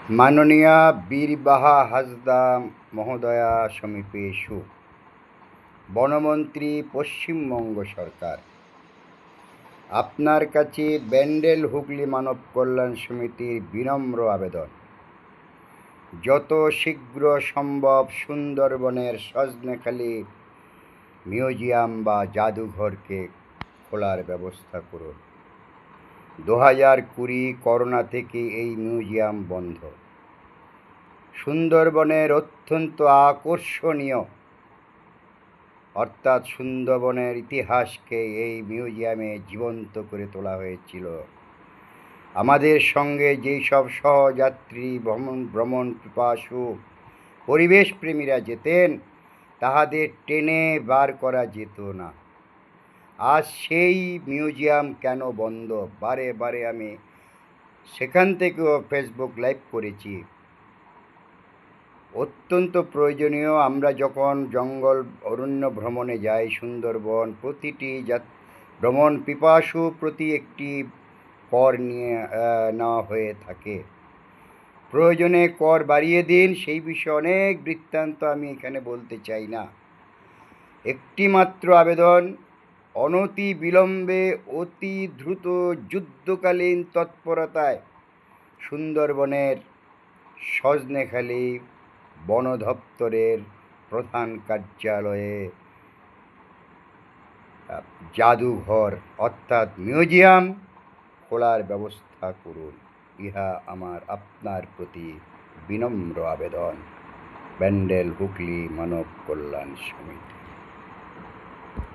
মাননীয়া বীরবাহা হাসদা মহোদয়া সমীপেষু বনমন্ত্রী পশ্চিমবঙ্গ সরকার, আপনার কাছে ব্যান্ডেল হুগলি মানব কল্যাণ সমিতির বিনম্র আবেদন, যত শীঘ্র সম্ভব সুন্দরবনের সজনেখালি মিউজিয়াম বা জাদুঘরকে খোলার ব্যবস্থা করুন। 2020 করোনা থেকে এই মিউজিয়াম বন্ধ। সুন্দরবনের অত্যন্ত আকর্ষণীয় অর্থাৎ সুন্দরবনের ইতিহাসকে এই মিউজিয়ামে জীবন্ত করে তোলা হয়েছিল। আমাদের সঙ্গে যেই সব সহযাত্রী ভ্রমণ পিপাসু পরিবেশ প্রেমীরা যেতেন, তাহাদের টেনে বার করা যেত না। আজ সেই মিউজিয়াম কেন বন্ধ? বারে বারে আমি সেখান থেকেও ফেসবুক লাইভ করেছি। অত্যন্ত প্রয়োজনীয়। আমরা যখন জঙ্গল অরণ্য ভ্রমণে যাই, সুন্দরবন, প্রতিটি ভ্রমণ পিপাসু প্রতি একটি কর নিয়ে নেওয়া হয়ে থাকে। প্রয়োজনে কর বাড়িয়ে দিন, সেই বিষয়ে অনেক বৃত্তান্ত আমি এখানে বলতে চাই না। একটি মাত্র আবেদন, অনতি বিলম্বে অতি দ্রুত যুদ্ধকালীন তৎপরতায় সুন্দরবনের সজনেখালি বন দপ্তরের প্রধান কার্যালয়ে জাদুঘর অর্থাৎ মিউজিয়াম খোলার ব্যবস্থা করুন। ইহা আমার আপনার প্রতি বিনম্র আবেদন। ব্যান্ডেল হুগলি মানব কল্যাণ সমিতি।